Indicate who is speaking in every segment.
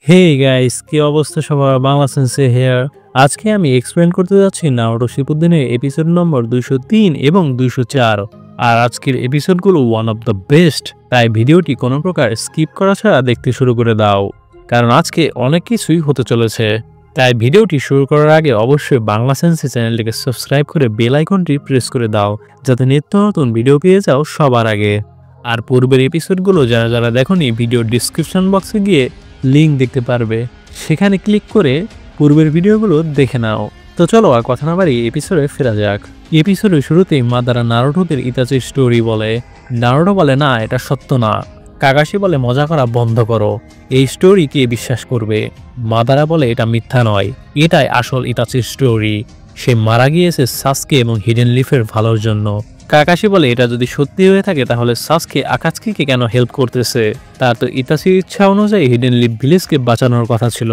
Speaker 1: Hey guys, কি অবস্থা সবার? বাংলা সেন্সে হেয়ার। আজকে আমি এক্সপ্লেন করতে যাচ্ছি নারুটো শিপুদ্দিনের এপিসোড নম্বর 203 এবং 204। আর আজকের এপিসোডগুলো ওয়ান অফ দ্য বেস্ট, তাই ভিডিওটি কোনো প্রকার স্কিপ করা ছাড়া দেখতে শুরু করে দাও, কারণ আজকে অনেক কিছুই হতে চলেছে। তাই ভিডিওটি শুরু করার আগে অবশ্যই বাংলা সেন্সে চ্যানেলটিকে সাবস্ক্রাইব করে বেল আইকনটি প্রেস করে দাও, যাতে নিত্য নতুন ভিডিও পেয়ে যাও সবার আগে। আর পূর্বের এপিসোডগুলো যারা যারা দেখোনি, ভিডিও ডিসক্রিপশন বক্সে গিয়ে লিঙ্ক দেখতে পারবে, সেখানে ক্লিক করে পূর্বের ভিডিওগুলো দেখে নাও। তো চলো আর কথা না বাড়িয়ে এপিসোডে ফেরা যাক। এপিসোডের শুরুতেই মাদারা নারুটোদের ইতাচির স্টোরি বলে। নারুটো বলে, না এটা সত্য না। কাকাশি বলে, মজা করা বন্ধ করো, এই স্টোরি কে বিশ্বাস করবে? মাদারা বলে, এটা মিথ্যা নয়, এটাই আসল ইতাচির স্টোরি। সে মারা গিয়েছে সাসকে এবং হিডেন লিফের ভালোর জন্য। কাকাশি বলে, এটা যদি সত্যি হয়ে থাকে তাহলে সাসকে আকাৎসুকিকে কেন হেল্প করতেছে? তার তো ইতাচির ইচ্ছা অনুযায়ী হিডেন লিফ ভিলেজকে বাঁচানোর কথা ছিল।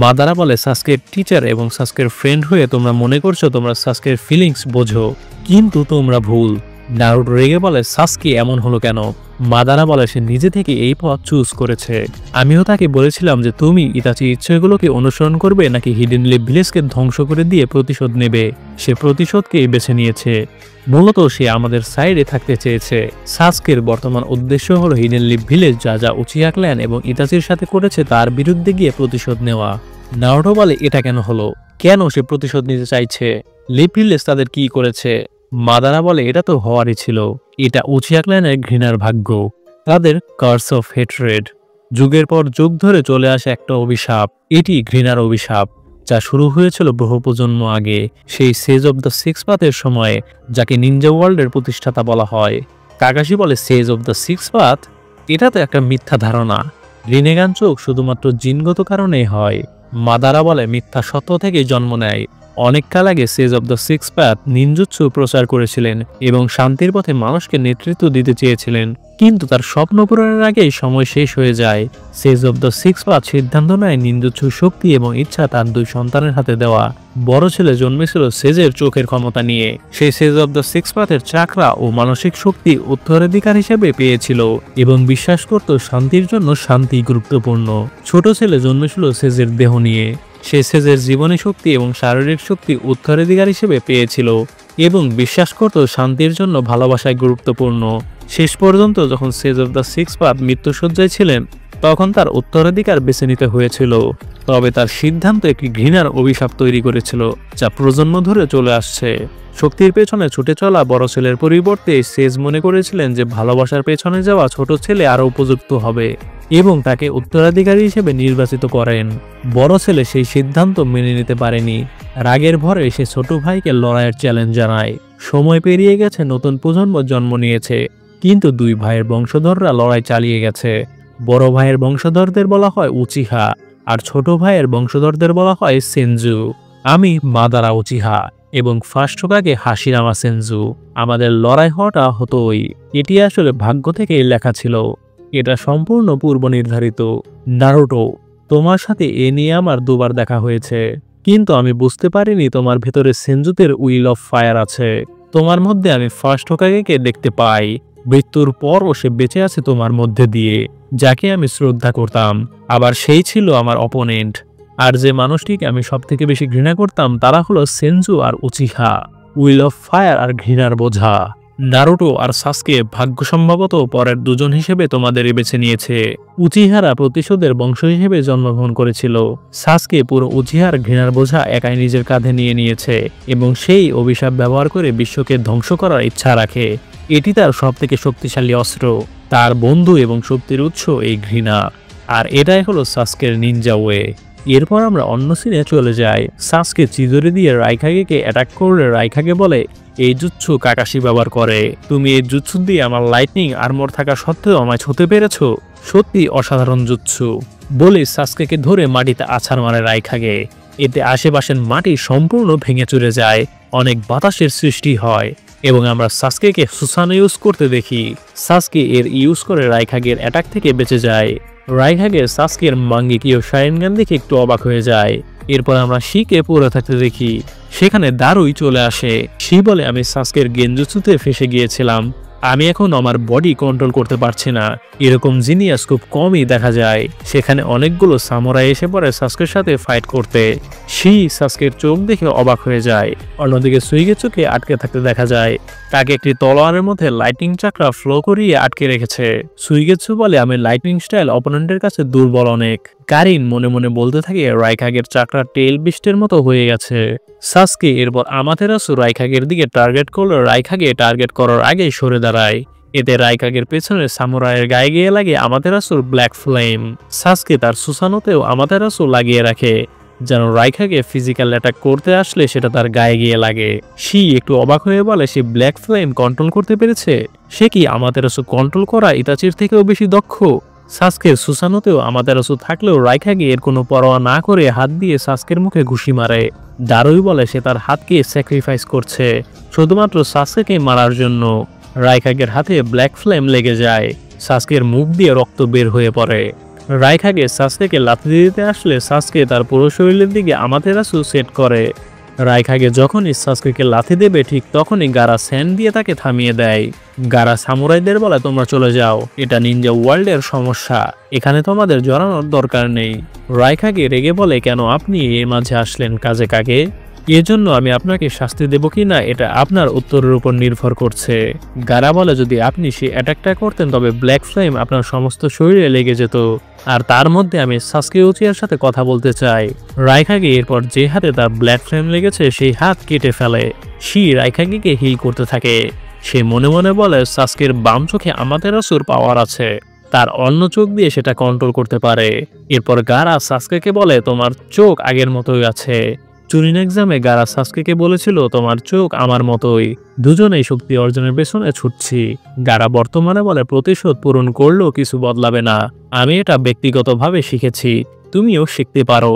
Speaker 1: মাদারা বলে, সাসকের টিচার এবং সাসকের ফ্রেন্ড হয়ে তোমরা মনে করছো তোমরা সাসকের ফিলিংস বোঝো, কিন্তু তোমরা ভুল। নারুটো রেগে বলে, সাসকে এমন হলো কেন? মাদারা বলে, সে নিজে থেকে এই পথ চুজ করেছে। আমিও তাকে বলেছিলাম যে তুমি ইতাচির ইচ্ছেগুলোকে অনুসরণ করবে নাকি হিডেন লিফ ভিলেজকে ধ্বংস করে দিয়ে প্রতিশোধ নেবে। সে প্রতিশোধকেই বেছে নিয়েছে। মূলত সে আমাদের সাইডে থাকতে চেয়েছে। সাসকের বর্তমান উদ্দেশ্য হলো হিডেন লিফ ভিলেজ যা যা উচিয়া ক্ল্যান এবং ইতাচির সাথে করেছে তার বিরুদ্ধে গিয়ে প্রতিশোধ নেওয়া। নারুটো বলে, এটা কেন হলো? কেন সে প্রতিশোধ নিতে চাইছে? লিফ ভিলেজ তাদের কি করেছে? মাদারা বলে, এটা তো হওয়ারই ছিল। এটা উচিয়া ক্ল্যানের ঘৃণার ভাগ্য, তাদের কার্স অফ হেট্রেড। যুগের পর যুগ ধরে চলে আসে একটা অভিশাপ। এটি ঘৃণার অভিশাপ, যা শুরু হয়েছিল বহু প্রজন্ম আগে, সেই সেজ অব দ্য সিক্স পাথের সময়ে, যাকে নিনজা ওয়ার্ল্ডের প্রতিষ্ঠাতা বলা হয়। কাকাশি বলে, সেজ অব দ্য সিক্স পাথ? এটা তো একটা মিথ্যা ধারণা। রিনেগান চোখ শুধুমাত্র জিনগত কারণেই হয়। মাদারা বলে, মিথ্যা সত্য থেকেই জন্ম নেয়। অনেককাল আগে সেজ অব দ্য সিক্স পাথ নিনজুৎসু প্রচার করেছিলেন এবং শান্তির পথে মানুষকে নেতৃত্ব দিতে চেয়েছিলেন, কিন্তু তার স্বপ্ন পূরণের আগেই সময় শেষ হয়ে যায়। সেজ অব দ্য সিক্স পাথ সিদ্ধান্ত নেয় নিনজুৎসুর শক্তি এবং ইচ্ছা তার দুই সন্তানের হাতে দেওয়া। বড় ছেলে জন্মেছিল সেজের চোখের ক্ষমতা নিয়ে। সেই সেজ অব দ্য সিক্স পাথের চাকরা ও মানসিক শক্তি উত্তরাধিকার হিসেবে পেয়েছিল এবং বিশ্বাস করত শান্তির জন্য শান্তি গুরুত্বপূর্ণ। ছোট ছেলে জন্মেছিল সেজের দেহ নিয়ে। সে সেজের জীবনী শক্তি এবং শারীরিক শক্তি উত্তরাধিকার হিসেবে পেয়েছিল এবং বিশ্বাস করত শান্তির জন্য ভালোবাসায় গুরুত্বপূর্ণ। শেষ পর্যন্ত যখন সেজ অব দ্য সিক্স পাথ মৃত্যুশয্যায় ছিলেন, তখন তার উত্তরাধিকার বেছে নিতে হয়েছিল। তবে তার সিদ্ধান্ত একটি ঘৃণার অভিশাপ তৈরি করেছিল, যা প্রজন্ম ধরে চলে আসছে। শক্তির পেছনে ছুটে চলা বড় ছেলের পরিবর্তে সেজ মনে করেছিলেন যে ভালোবাসার পেছনে যাওয়া ছোট ছেলে আরও উপযুক্ত হবে এবং তাকে উত্তরাধিকারী হিসেবে নির্বাচিত করেন। বড় ছেলে সেই সিদ্ধান্ত মেনে নিতে পারেনি। রাগের ভরে সে ছোট ভাইকে লড়াইয়ের চ্যালেঞ্জ জানায়। সময় পেরিয়ে গেছে, নতুন প্রজন্ম জন্ম নিয়েছে, কিন্তু দুই ভাইয়ের বংশধররা লড়াই চালিয়ে গেছে। বড় ভাইয়ের বংশধরদের বলা হয় উচিহা, আর ছোট ভাইয়ের বংশধরদের বলা হয় সেনজু। আমি মাদারা উচিহা এবং ফার্স্ট হোকাগে হাশিরামা সেনজু। আমাদের লড়াই হওয়াটা হতোই। এটি আসলে ভাগ্য থেকেই লেখা ছিল। এটা সম্পূর্ণ পূর্ব নির্ধারিত। নারুটো, তোমার সাথে এ নিয়ে আমার দুবার দেখা হয়েছে, কিন্তু আমি বুঝতে পারিনি তোমার ভেতরে সেনজুতের উইল অফ ফায়ার আছে। তোমার মধ্যে আমি ফার্স্ট হোকাগেকে দেখতে পাই। মৃত্যুর পরও সে বেঁচে আছে তোমার মধ্যে দিয়ে, যাকে আমি শ্রদ্ধা করতাম। আবার সেই ছিল আমার অপোনেন্ট। আর যে মানুষটিকে আমি সবথেকে বেশি ঘৃণা করতাম তারা হলো সেনজু আর উচিহা। উইল অফ ফায়ার আর ঘৃণার বোঝা। নারুটো আর সাসকে ভাগ্য সম্ভবত পরের দুজন হিসেবে তোমাদের বেছে নিয়েছে। উচিহারা প্রতিশোধের বংশ হিসেবে জন্মগ্রহণ করেছিল। সাসকে পুরো উচিহার ঘৃণার বোঝা একাই নিজের কাঁধে নিয়ে নিয়েছে এবং সেই অভিশাপ ব্যবহার করে বিশ্বকে ধ্বংস করার ইচ্ছা রাখে। এটি তার সবথেকে শক্তিশালী অস্ত্র। তার বন্ধু এবং শক্তির উৎস এই ঘৃণা। আর এটাই হলো সাসকের নিনজা ওয়ে। এরপর আমরা অন্য সিনে চলে যাই। সাসকে চিদরে দিয়ে রাইকাগেকে অ্যাটাক করলে রাইকাগে বলে, এই জুৎসু কাকাশি ব্যবহার করে। তুমি এই জুৎসু দিয়ে আমার লাইটনিং আর্মর থাকা সত্ত্বেও আমায় ছুঁতে পেরেছো। সত্যি অসাধারণ জুৎসু। বলে সাসকেকে ধরে মাটিতে আছাড় মারে রাইকাগে। এতে আশেপাশের মাটি সম্পূর্ণ ভেঙে চুরে যায়, অনেক বাতাসের সৃষ্টি হয় এবং আমরা সাসকেকে সুসানো ইউজ করতে দেখি। সাসকে এর ইউজ করে রাইকাগের অ্যাটাক থেকে বেঁচে যায়। রাইকাগে সাসকের মাঙ্গিকীয় শারিনগান দেখে একটু অবাক হয়ে যায়। এরপর আমরা শিকে পড়ে থাকতে দেখি। সেখানে দারুই চলে আসে। শি বলে, আমি সাসকের গেনজুৎসুতে ফেসে গিয়েছিলাম, আমি এখন আমার বডি কন্ট্রোল করতে পারছি না। এরকম জিনিয়াস খুব কমই দেখা যায়। সেখানে অনেকগুলো সামুরাই এসে পড়ে সাসকের সাথে ফাইট করতে। সাসকের চোখ দেখে অবাক হয়ে যায়। অন্যদিকে সুইগেৎসুকে আটকে থাকতে দেখা যায়। তাকে একটি তলোয়ারের মধ্যে লাইটিং চাকরা ফ্লো করিয়ে আটকে রেখেছে। সুইগেৎসু বলে, আমি লাইটিং স্টাইল অপোনেন্টের কাছে দুর্বল অনেক। কারিন মনে মনে বলতে থাকে, রাইকাগের চাকরা টেল বিস্টের মতো হয়ে গেছে। সাসকে এরপর আমাতেরাসু রাইকাগের দিকে টার্গেট করলে রাইকাগে টার্গেট করার আগেই সরে দাঁড়ায়। এতে রাইকাগের পেছনে সামুরাইয়ের গায়ে গিয়ে লাগে আমাতেরাসুর ব্ল্যাক ফ্লেম। সাসকে তার সুসানোতেও আমাতেরাসু লাগিয়ে রাখে, যেন রাইকাগে ফিজিক্যাল অ্যাটাক করতে আসলে সেটা তার গায়ে গিয়ে লাগে। একটু অবাক হয়ে বলে, সে ব্ল্যাক ফ্লেম কন্ট্রোল করতে পেরেছে। সে কি আমাতেরাসু কন্ট্রোল করা ইতাচির থেকেও বেশি দক্ষ? সাসকের সুসানোতেও আমাতেরাসু থাকলেও রাইকাগে এর কোনো পরোয়া না করে হাত দিয়ে সাসকের মুখে ঘুষি মারে। দারুই বলে, সে তার হাতকে স্যাক্রিফাইস করছে শুধুমাত্র সাসকেকে মারার জন্য। রাইকাগের হাতে ব্ল্যাক ফ্লেম লেগে যায়। সাসকের মুখ দিয়ে রক্ত বের হয়ে পড়ে। রাইকাগে সাসকেকে লাথি দিতে আসলে সাসকে তার পুরো শরীরের দিকে আমাতেরাসু সেট করে। রাইকাগে যখনই সাসকেকে লাথি দেবে ঠিক তখনই গারা স্যান্ড দিয়ে তাকে থামিয়ে দেয়। গারা সামুরাইদের বলে, তোমরা চলে যাও, এটা নিনজা ওয়ার্ল্ডের সমস্যা, এখানে তোমাদের জড়ানোর দরকার নেই। রাইকাগে রেগে বলে, কেন আপনি এর মাঝে আসলেন কাজে কাগে? এজন্য আমি আপনাকে শাস্তি দেব কি না এটা আপনার উত্তরের উপর নির্ভর করছে। গারা বলে, যদি আপনি সে অ্যাটাকটা করতেন তবে ব্ল্যাক ফ্লেম আপনার সমস্ত শরীরে লেগে যেত, আর তার মধ্যে আমি সাসকে উচিয়ার সাথে কথা বলতে চাই। রাইকাগে এরপর যে হাতে তার ব্ল্যাক ফ্লেম লেগেছে সেই হাত কেটে ফেলে। রাইকাগেকে হিল করতে থাকে। সে মনে মনে বলে, সাসকের বাম চোখে আমাতেরাসুর পাওয়ার আছে, তার অন্য চোখ দিয়ে সেটা কন্ট্রোল করতে পারে। এরপর গারা সাসকেকে বলে, তোমার চোখ আগের মতোই আছে। চুরিন এক্সামে গারা সাসকেকে বলেছিল, তোমার চোখ আমার মতোই। দুজনেই শক্তি অর্জনের পেছনে ছুটছি। গারা বর্তমানে বলে, প্রতিশোধ পূরণ করলেও কিছু বদলাবে না, আমি এটা ব্যক্তিগতভাবে শিখেছি, তুমিও শিখতে পারো।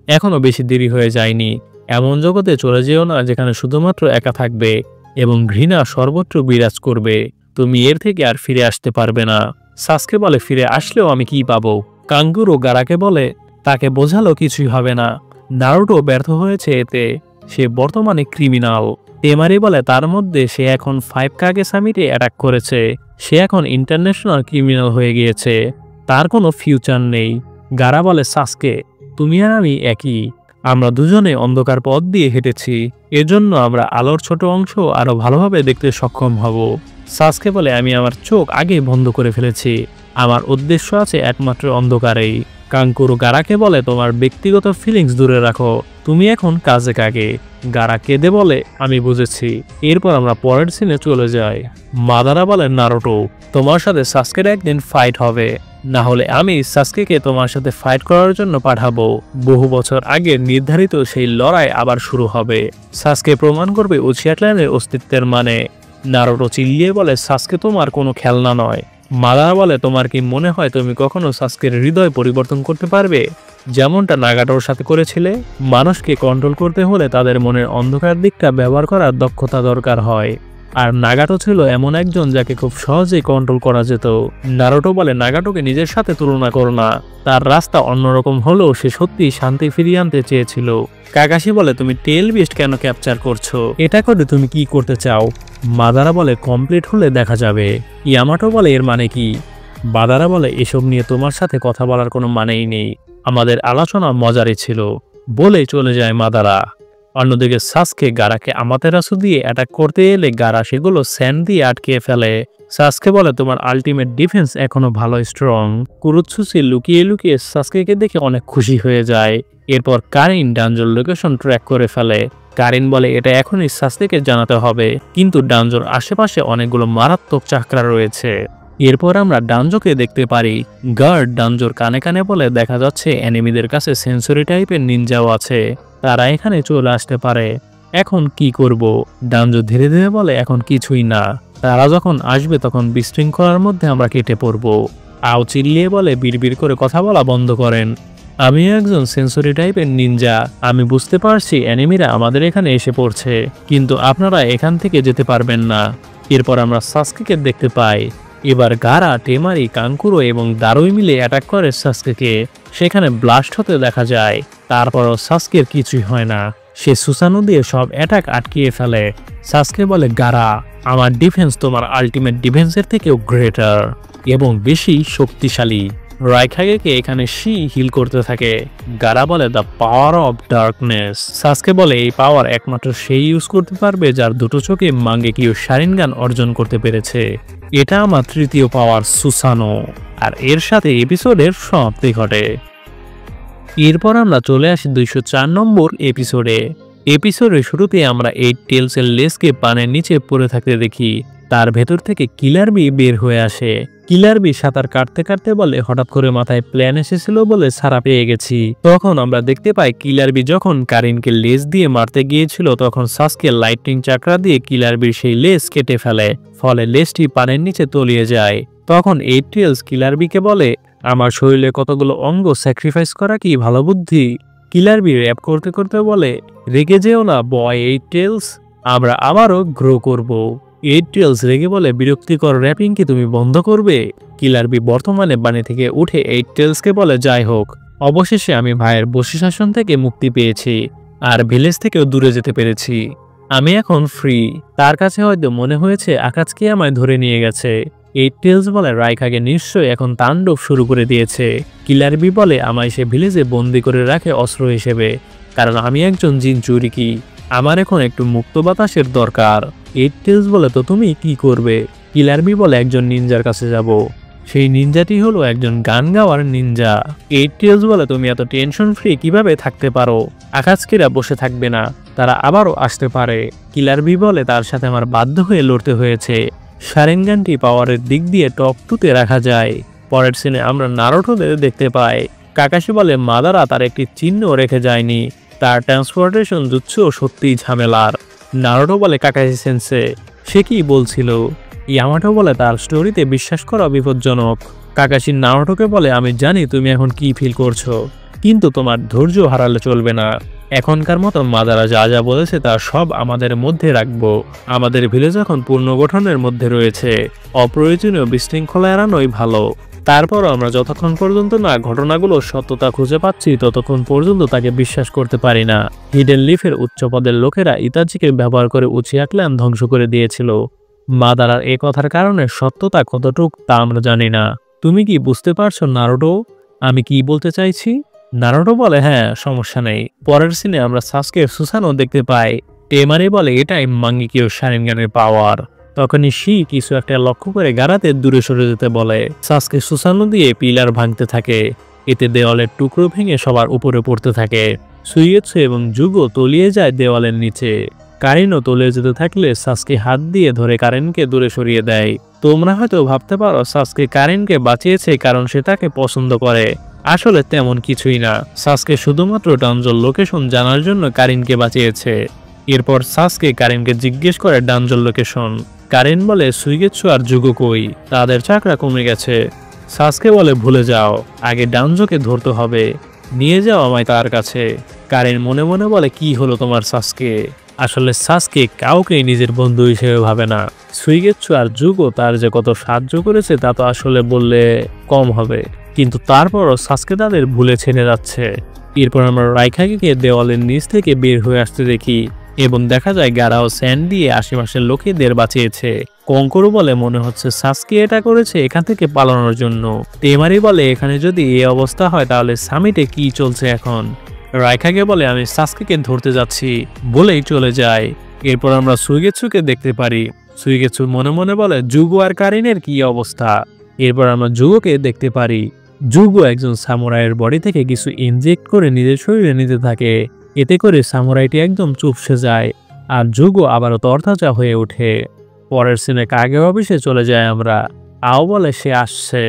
Speaker 1: এখনো বেশি দেরি হয়ে যায়নি। এমন জগতে চলে যেও না যেখানে শুধুমাত্র একা থাকবে এবং ঘৃণা সর্বত্র বিরাজ করবে। তুমি এর থেকে আর ফিরে আসতে পারবে না। সাসকে বলে, ফিরে আসলেও আমি কি পাবো? কাঙ্গুরো গারাকে বলে, তাকে বোঝালো কিছুই হবে না। নারুটো ব্যর্থ হয়েছে এতে, সে বর্তমানে ক্রিমিনাল। তেমারি বলে, তার মধ্যে সে এখন 5 কাগে সামিটে অ্যাটাক করেছে, সে এখন ইন্টারন্যাশনাল ক্রিমিনাল হয়ে গিয়েছে, তার কোনো ফিউচার নেই। গারা বলে, সাসকে তুমি আর আমি একই, আমরা দুজনে অন্ধকার পথ দিয়ে হেঁটেছি, এজন্য আমরা আলোর ছোট অংশ আরো ভালোভাবে দেখতে সক্ষম হব। সাসকে বলে, আমি আমার চোখ আগে বন্ধ করে ফেলেছি, আমার উদ্দেশ্য আছে একমাত্র অন্ধকারেই। কাঙ্কুরো গারাকে বলে, তোমার ব্যক্তিগত ফিলিংস দূরে রাখো, তুমি এখন কাজে কাগে। গারা কেঁদে বলে, আমি বুঝেছি। এরপর আমরা পরের সিনে চলে যাই। মাদারা বলে, নারুটো তোমার সাথে সাসকের একদিন ফাইট হবে, না হলে আমি সাসকেকে তোমার সাথে ফাইট করার জন্য পাঠাবো। বহু বছর আগে নির্ধারিত সেই লড়াই আবার শুরু হবে। সাসকে প্রমাণ করবে উচিয়া ক্ল্যানের অস্তিত্বের মানে। নারুটো চিল্লিয়ে বলে, সাসকে তোমার কোনো খেলনা নয়। মাদারা বলে, তোমার কি মনে হয় তুমি কখনো সাসকের হৃদয় পরিবর্তন করতে পারবে, যেমনটা নাগাটোর সাথে করেছিলে? মানুষকে কন্ট্রোল করতে হলে তাদের মনের অন্ধকার দিকটা ব্যবহার করার দক্ষতা দরকার হয়, আর নাগাটো ছিল এমন একজন যাকে খুব সহজেই কন্ট্রোল করা যেত। নারুটো বলে, নাগাটোকে নিজের সাথে তুলনা করো না, তার রাস্তা অন্যরকম হলেও সে সত্যি শান্তি ফিরিয়ে আনতে চেয়েছিল। কাকাশি বলে, তুমি টেল বিস্ট কেন ক্যাপচার করছো, এটা করে তুমি কি করতে চাও? মাদারা বলে, কমপ্লিট হলে দেখা যাবে। ইয়ামাটো বলে, এর মানে কি? বাদারা বলে, এসব নিয়ে তোমার সাথে কথা বলার কোনো মানেই নেই, আমাদের আলোচনা মজারই ছিল, বলে চলে যায় মাদারা। অন্যদিকে সাসকে গারাকে আমাতেরাসু দিয়ে অ্যাটাক করতে এলে গারা সেগুলো স্যান্ড দিয়ে আটকে ফেলে। সাসকে বলে, তোমার আলটিমেট ডিফেন্স এখনো ভালো স্ট্রং। কুরুৎসুচি লুকিয়ে লুকিয়ে সাসকেকে দেখে অনেক খুশি হয়ে যায়। এরপর কারিন ডানজোর লোকেশন ট্র্যাক করে ফেলে। কারিন বলে, এটা এখনই সাসকেকে জানাতে হবে, কিন্তু ডানজোর আশেপাশে অনেকগুলো মারাত্মক চাকরা রয়েছে। এরপর আমরা ডানজোকে দেখতে পারি। গার্ড ডানজোর কানে কানে বলে, দেখা যাচ্ছে এনিমিদের কাছে সেন্সরি টাইপের নিনজাও আছে, তারা এখানে চলে আসতে পারে, এখন কি করব? ডানজো ধীরে ধীরে বলে, এখন কিছুই না, তারা যখন আসবে তখন বিশৃঙ্খলার মধ্যে আমরা কেটে পড়ব। আও চিল্লিয়ে বলে, বিড়বিড় করে কথা বলা বন্ধ করেন, আমি একজন সেন্সরি টাইপের নিনজা, আমি বুঝতে পারছি এনিমিরা আমাদের এখানে এসে পড়ছে, কিন্তু আপনারা এখান থেকে যেতে পারবেন না। এরপর আমরা সাসকেকে দেখতে পাই। এবার গারা, টেমারি, কাঙ্কুরো এবং দারুই মিলে অ্যাটাক করে সাসকেকে। সেখানে ব্লাস্ট হতে দেখা যায়, তারপরও সাসকের কিছুই হয় না, সে সুসানো দিয়ে সব অ্যাটাক আটকিয়ে ফেলে। সাসকে বলে গারা, আমার ডিফেন্স তোমার আল্টিমেট ডিফেন্সের থেকেও গ্রেটার এবং বেশি শক্তিশালী। রাইকাগেকে এখানে শি হিল করতে থাকে। গারা বলে দ্য পাওয়ার অফ ডার্কনেস। সাসকে বলে এই পাওয়ার একমাত্র সেই ইউজ করতে পারবে যার দুটো চোখে মাঙ্গেকিও শারিনগান অর্জন করতে পেরেছে। এটা আমার তৃতীয় পাওয়ার সুসানো। আর এর সাথে এপিসোডের সমাপ্তি ঘটে। এরপর আমরা চলে আসি 204 নম্বর এপিসোডে। এপিসোডের শুরুতে আমরা এই টেলসের লেসকে পানের নিচে পড়ে থাকতে দেখি। তার ভেতর থেকে কিলার বি বের হয়ে আসে। কিলার বি সাঁতার কাটতে কাটতে বলে হঠাৎ করে মাথায় প্ল্যান এসেছিল বলে সারা পেয়ে গেছি। তখন আমরা দেখতে পাই কিলার বি যখন কারিনকে লেস দিয়ে মারতে গিয়েছিল তখন সাসকে লাইটনিং চাকরা দিয়ে কিলার বির সেই লেস কেটে ফেলে, ফলে লেসটি পানের নিচে তলিয়ে যায়। তখন এই টেলস কিলার বিকে বলে আমার শরীরে কতগুলো অঙ্গ স্যাক্রিফাইস করা কি ভালো বুদ্ধি? কিলার বি র্যাপ করতে করতে বলে রেগে যেও না বয় এইট টেলস, আমরা আবারও গ্রো করব। এইট টেলস রেগে বলে বিরক্তিকর র্যাপিং কি তুমি বন্ধ করবে? কিলার বি বর্তমানে বাণী থেকে উঠে এইট টেলসকে বলে যাই হোক, অবশেষে আমি ভাইয়ের বশী শাসন থেকে মুক্তি পেয়েছি আর ভিলেজ থেকেও দূরে যেতে পেরেছি। আমি এখন ফ্রি। তার কাছে হয়তো মনে হয়েছে আকাশকে আমায় ধরে নিয়ে গেছে। এই টেলস বলে রাইকাগে নিশ্চয়ই এখন তাণ্ডব শুরু করে দিয়েছে। কিলার বি বলে আমায় সে ভিলেজে বন্দি করে রাখে অস্ত্র হিসেবে, কারণ আমি একজন জিন চুরিকি। আমার এখন একটু মুক্ত বাতাসের দরকার। এই টেলস বলে তো তুমি কি করবে? কিলার বি বলে একজন নিনজার কাছে যাব। সেই নিনজাটি হলো একজন গান গাওয়ার নিনজা। এই টেলস বলে তুমি এত টেনশন ফ্রি কিভাবে থাকতে পারো? আকাশকিরা বসে থাকবে না, তারা আবারও আসতে পারে। কিলার বি বলে তার সাথে আমার বাধ্য হয়ে লড়তে হয়েছে। শারিনগানটি পাওয়ারের দিক দিয়ে টপ 2-তে রাখা যায়। পরের সিনে আমরা নারুটোদের দেখতে পাই। কাকাশি বলে মাদারা তার একটি চিহ্ন রেখে যায়নি, তার ট্রান্সপোর্টেশন জুৎসু সত্যিই ঝামেলার। নারুটো বলে কাকাশি সেন্সে সে কি বলছিল? ইয়ামাটো বলে তার স্টোরিতে বিশ্বাস করা বিপজ্জনক। কাকাশি নারুটোকে বলে আমি জানি তুমি এখন কি ফিল করছো, কিন্তু তোমার ধৈর্য হারালে চলবে না। এখনকার মতো মাদারা যা যা বলেছে তা সব আমাদের মধ্যে রাখবো। আমাদের ভিলেজ এখন পুনর্গঠনের মধ্যে রয়েছে, অপ্রয়োজনীয় বিশৃঙ্খলা এড়ানোই ভালো। তারপর আমরা যতক্ষণ পর্যন্ত না ঘটনাগুলোর সত্যতা খুঁজে পাচ্ছি ততক্ষণ পর্যন্ত তাকে বিশ্বাস করতে পারি না। হিডেন লিফের উচ্চপদের লোকেরা ইতাচিকে ব্যবহার করে উচিয়া ক্ল্যান ধ্বংস করে দিয়েছিল। মাদারার এ কথার কারণে সত্যতা কতটুক তা আমরা জানি না। তুমি কি বুঝতে পারছো নারুটো আমি কি বলতে চাইছি? নারুটো বলে হ্যাঁ, সমস্যা নেই। পরের সিনে আমরা সাসকে সুসানো দেখতে পাই। টেমারি বলে এটাই মাঙ্গেকিও শারিনগানের পাওয়ার। তখনই শি কিছু একটা লক্ষ্য করে গারাতে দূরে সরে যেতে বলে। সাসকে সুসানো দিয়ে পিলার ভাঙতে থাকে, এতে দেওয়ালের টুকরো ভেঙে সবার উপরে পড়তে থাকে। সুইয়েৎসু এবং যুগো তলিয়ে যায় দেওয়ালের নিচে। কারিনও তলিয়ে যেতে থাকলে সাসকে হাত দিয়ে ধরে কারেনকে দূরে সরিয়ে দেয়। তোমরা হয়তো ভাবতে পারো সাসকে কারেনকে বাঁচিয়েছে কারণ সে তাকে পছন্দ করে। আসলে তেমন কিছুই না, সাসকে শুধুমাত্র ডানজোর লোকেশন জানার জন্য কারিনকে বাঁচিয়েছে। এরপর সাসকে কারিনকে জিজ্ঞেস করে ডানজোর লোকেশন। কারিন বলে সুইগেৎসু আর যুগো কই, তাদের চাকরা কমে গেছে। সাসকে বলে ভুলে যাও, আগে ডানজোকে ধরতে হবে, নিয়ে যাও আমায় তার কাছে। কারিন মনে মনে বলে কি হলো তোমার সাসকে? আসলে সাসকে কাউকেই নিজের বন্ধু হিসেবে ভাবে না। সুইগেৎসু আর যুগো তার যে কত সাহায্য করেছে তা তো আসলে বললে কম হবে, কিন্তু তারপরও সাসকে তাদের ভুলে ছেড়ে যাচ্ছে। এরপর আমরা রাইকাগেকে দেওয়ালের নিচ থেকে বের হয়ে আসতে দেখি এবং দেখা যায় গারাও স্যান্ড দিয়ে আশেপাশের লোকেদের বাঁচিয়েছে। কঙ্করু বলে মনে হচ্ছে সাসকে এটা করেছে এখান থেকে পালানোর জন্য। টেমারি বলে এখানে যদি এই অবস্থা হয় তাহলে সামিটে কি চলছে এখন? রাইকাগে বলে আমি সাসকেকে ধরতে যাচ্ছি বলেই চলে যায়। এরপর আমরা সুইগেৎসুকে দেখতে পারি। সুইগেৎসু মনে মনে বলে যুগো আর কারিনের কি অবস্থা? এরপর আমরা যুগোকে দেখতে পারি। যুগো একজন সামুরাইয়ের বডি থেকে কিছু ইনজেক্ট করে নিজের শরীরে নিতে থাকে, এতে করে সামুরাইটি একদম চুপসে যায় আর যুগো আবারও তরতাজা হয়ে ওঠে। পরের সিনে কাগে অফিসে চলে যায় আমরা। আও বলে সে আসছে।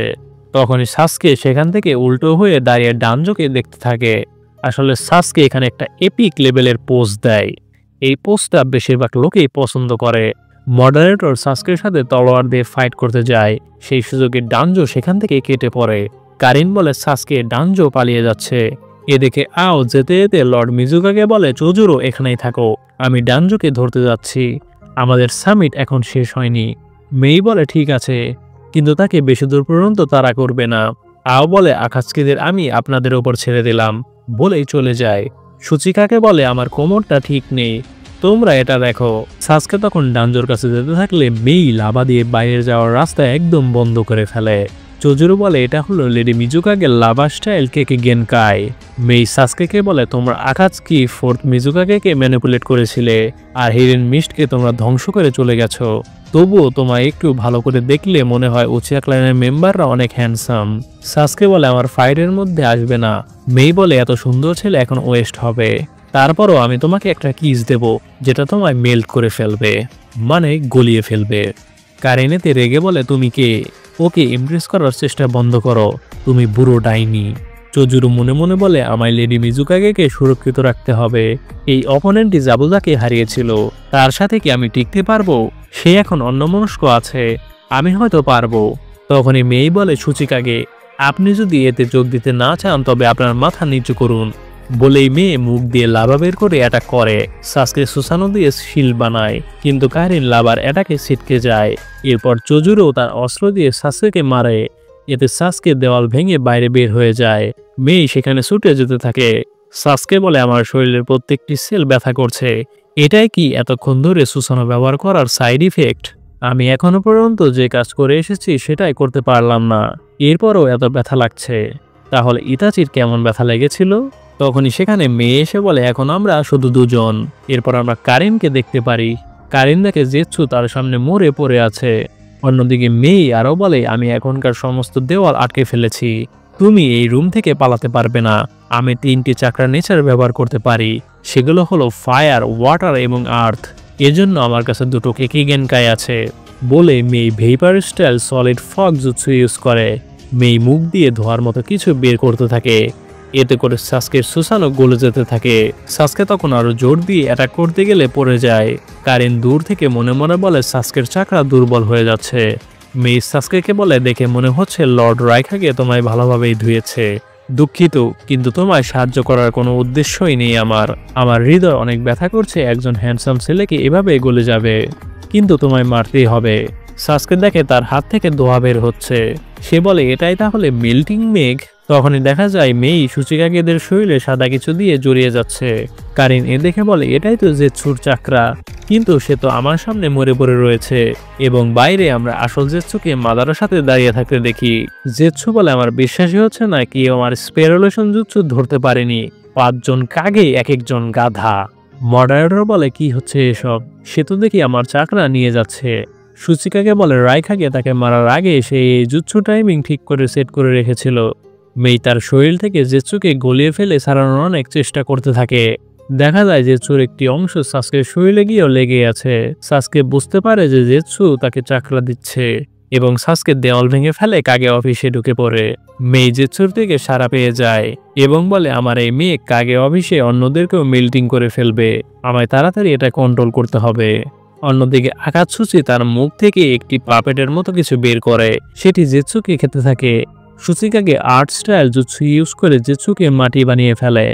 Speaker 1: তখনই সাসকে সেখান থেকে উল্টো হয়ে দাঁড়িয়ে ডানজোকে দেখতে থাকে। আসলে সাসকে এখানে একটা এপিক লেভেলের পোজ দেয়। এই পোজটা বেশিরভাগ লোকেই পছন্দ করে। মডারেটর সাসকের সাথে তলোয়ার দিয়ে ফাইট করতে যায়, সেই সুযোগে ডানজো সেখান থেকে কেটে পড়ে। কারিন বলে সাসকে ডানজো পালিয়ে যাচ্ছে। এ দেখে আও যেতে যেতে লর্ড মিজুকাকে বলে চোজুরো এখানেই থাকো, আমি ডানজোকে ধরতে যাচ্ছি, আমাদের সামিট এখন শেষ হয়নি। মেই বলে ঠিক আছে, কিন্তু তাকে বেশি দূর পর্যন্ত তাড়া করবে না। আও বলে আকাশকিদের আমি আপনাদের ওপর ছেড়ে দিলাম বলেই চলে যায়। সুচিকাকে বলে আমার কোমরটা ঠিক নেই, তোমরা এটা দেখো। সাসকে তখন ডানজোর কাছে যেতে থাকলে মেই লাভা দিয়ে বাইরে যাওয়ার রাস্তা একদম বন্ধ করে ফেলে। চোজুরো বলে এটা হলো লেডি মিজুকাগে লাভা স্টাইল কেকে গেনকাই। মেই সাসকেকে বলে তোমরা আকাতসুকি ফোর্থ মিজুকাগেকে ম্যানিপুলেট করেছিলে আর হিরেন মিস্টকে তোমরা ধ্বংস করে চলে গেছো। তবুও তোমায় একটু ভালো করে দেখলে মনে হয় উচিয়া ক্লানের মেম্বাররা অনেক হ্যান্ডসাম। সাসকে বলে আমার ফাইটের মধ্যে আসবে না। মেই বলে এত সুন্দর ছেলে এখন ওয়েস্ট হবে। তারপরও আমি তোমাকে একটা কিস দেব যেটা তোমায় মেল্ট করে ফেলবে, মানে গলিয়ে ফেলবে। কারেন এতে রেগে বলে তুমি কে? ওকে ইমপ্রেস করার চেষ্টা বন্ধ করো, তুমি বুড়ো ডাইনি। চোজুরো মনে মনে বলে আমায় লেডি মিজুকাগেকে সুরক্ষিত রাখতে হবে। এই অপোনেন্টটি জাবুজাকে হারিয়েছিল, তার সাথে কি আমি টিকতে পারবো? সে এখন অন্যমনস্ক আছে, আমি হয়তো পারবো। তখনই মেই বলে সুচিকাগে আপনি যদি এতে যোগ দিতে না চান তবে আপনার মাথা নিচু করুন। বলেই মেয়ে মুখ দিয়ে লাভা বের করে অ্যাটাক করে। সাসকে সুসানো দিয়ে শিল্ড বানায়, কিন্তু কারিন লাভার অ্যাটাকে ছিটকে যায়। এরপর চোজুরো তার অস্ত্র দিয়ে সাসকে মারে, এতে সাসকে দেওয়াল ভেঙে বাইরে বের হয়ে যায়। মেই সেখানে ছুটে যেতে থাকে। সাসকে বলে আমার শরীরের প্রত্যেকটি সেল ব্যথা করছে, এটাই কি এতক্ষণ ধরে সুসানো ব্যবহার করার সাইড ইফেক্ট? আমি এখনো পর্যন্ত যে কাজ করে এসেছি সেটাই করতে পারলাম না, এরপরও এত ব্যথা লাগছে। তাহলে ইতাচির কেমন ব্যথা লেগেছিল? তখনই সেখানে মেয়ে এসে বলে এখন আমরা শুধু দুজন। এরপর আমরা কারিনকে দেখতে পারি। কারিন দেখে জেৎসু তার সামনে মরে পড়ে আছে। অন্যদিকে মেই আরও বলে আমি এখনকার সমস্ত দেওয়াল আটকে ফেলেছি, তুমি এই রুম থেকে পালাতে পারবে না। আমি 3টি চাকরা নেচার ব্যবহার করতে পারি, সেগুলো হলো ফায়ার, ওয়াটার এবং আর্থ। এজন্য আমার কাছে 2টো কেকি গেনকাই আছে। বলে Mei vapour style solid fog জুৎসু ইউজ করে। মেই মুখ দিয়ে ধোয়ার মতো কিছু বের করতে থাকে, এতে করে সাসকের সুসানো গলে যেতে থাকে। সাসকে তখন আরো জোর দিয়ে অ্যাটাক করতে গেলে পড়ে যায়। কারেন দূর থেকে মনে মনে বলে সাসকের চাকরা দুর্বল হয়ে যাচ্ছে। মেই সাসকেকে বলে দেখে মনে হচ্ছে লর্ড রাইখাগে তোমায় ভালোভাবেই ধুয়েছে। দুঃখিত, কিন্তু তোমায় সাহায্য করার কোনো উদ্দেশ্যই নেই আমার হৃদয় অনেক ব্যথা করছে একজন হ্যান্ডসাম ছেলেকে এভাবে গলে যাবে, কিন্তু তোমায় মারতেই হবে। সাসকে দেখে তার হাত থেকে ধোঁয়া বের হচ্ছে। সে বলে এটাই তাহলে মেল্টিং মেঘ? তখনই দেখা যায় মেই সুচিকাগেদের শরীরে সাদা কিছু দিয়ে জড়িয়ে যাচ্ছে। কারিন এ দেখে বলে এটাই তো জেৎসুর চাকরা, কিন্তু সে তো আমার সামনে মরে পড়ে রয়েছে এবং বাইরে আমরা আসল জেৎসুকে মাদারার সাথে দাঁড়িয়ে থাকতে দেখি। জেৎসু বলে আমার বিশ্বাসই হচ্ছে না কি আমার স্পেরোলেশন জুৎসু ধরতে পারেনি। 5 জন কাগে এক একজন গাধা। মডারেটর বলে কি হচ্ছে এসব? সে তো দেখি আমার চাকরা নিয়ে যাচ্ছে। সুচিকাকে বলে রাইখাগে তাকে মারার আগে সে এই জুৎসু টাইমিং ঠিক করে সেট করে রেখেছিল। মেই তার শরীর থেকে জেৎসুকে গলিয়ে ফেলে সারানোর অনেক চেষ্টা করতে থাকে। দেখা যায় জেৎসুর একটি অংশ সাসকের শরীরে গিয়েও লেগে আছে। সাসকে বুঝতে পারে যে জেৎসু তাকে চাকরা দিচ্ছে এবং সাসকে দেওয়াল ভেঙে ফেলে কাগে অফিসে ঢুকে পড়ে। মেই জেৎসুর থেকে সাড়া পেয়ে যায় এবং বলে আমার এই মেয়ে কাগে অফিসে অন্যদেরকেও মেল্টিং করে ফেলবে, আমায় তাড়াতাড়ি এটা কন্ট্রোল করতে হবে। অন্যদিকে আকাতসুচি তার মুখ থেকে একটি পাপেটের মতো কিছু বের করে, সেটি জেৎসুকে খেতে থাকে। সুচিকাগে আর্ট স্টাইল জুৎসু ইউজ করে জেৎসুকে মাটি বানিয়ে ফেলে।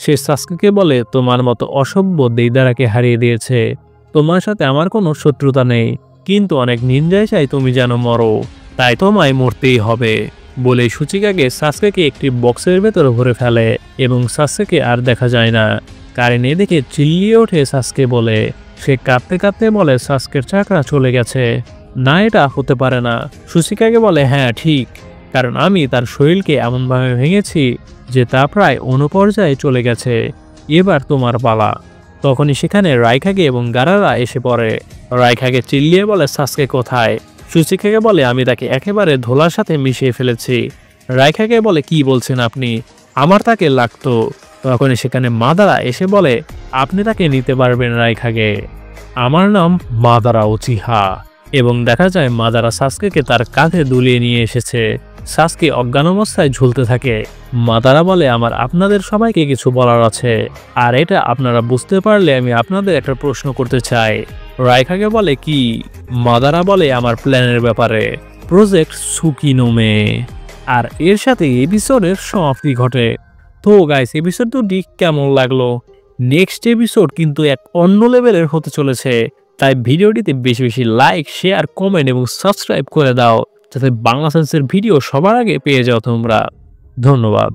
Speaker 1: সে সাসকেকে বলে তোমার মতো অসভ্য দেইদারাকে হারিয়ে দিয়েছে, তোমার সাথে আমার কোনো শত্রুতা নেই, কিন্তু অনেক নিন্দায় চাই তুমি যেন মরো, তাই তোমায় মরতেই হবে। বলে সুচিকাগে সাসকেকে একটি বক্সের ভেতরে ভরে ফেলে এবং সাসকেকে আর দেখা যায় না। কারেন এদিকে চিল্লিয়ে ওঠে সাসকে বলে। সে কাঁদতে কাঁদতে বলে সাসকের চাকরা চলে গেছে। না, এটা হতে পারে না। সুচিকাগে বলে হ্যাঁ ঠিক, কারণ আমি তার শরীরকে এমনভাবে ভেঙেছি যে তা প্রায় অনুপর্যায়ে চলে গেছে। এবার তোমার পালা। তখনই সেখানে রাইখাগে এবং গারারা এসে পড়ে। রাইখাগে চিল্লিয়ে বলে সাসকে কোথায়? সুচিকাগে বলে আমি তাকে একেবারে ধোলার সাথে মিশিয়ে ফেলেছি। রাইখাগে বলে কি বলছেন আপনি? আমার তাকে লাগতো। তখনই সেখানে মাদারা এসে বলে আপনি তাকে নিতে পারবেন রাইখাগে, আমার নাম মাদারা উচিহা। এবং দেখা যায় মাদারা সাসকেকে তার কাঁধে দুলিয়ে নিয়ে এসেছে। সাসকে অজ্ঞান অবস্থায় ঝুলতে থাকে। মাদারা বলে আমার আপনাদের সবাইকে কিছু বলার আছে, আর এটা আপনারা বুঝতে পারলে আমি আপনাদের একটা প্রশ্ন করতে চাই। রাইখাগে বলে কি? মাদারা বলে আমার প্ল্যানের ব্যাপারে, প্রজেক্ট সুকিনোমে। আর এর সাথে এপিসোডের সমাপ্তি ঘটে। তো গাইস, এপিসোড দুটি কেমন লাগলো? নেক্সট এপিসোড কিন্তু এক অন্য লেভেলের হতে চলেছে, তাই ভিডিওটিতে বেশি বেশি লাইক, শেয়ার, কমেন্ট এবং সাবস্ক্রাইব করে দাও, যাতে বাংলা সেন্সের ভিডিও সবার আগে পেয়ে যাও তোমরা। ধন্যবাদ।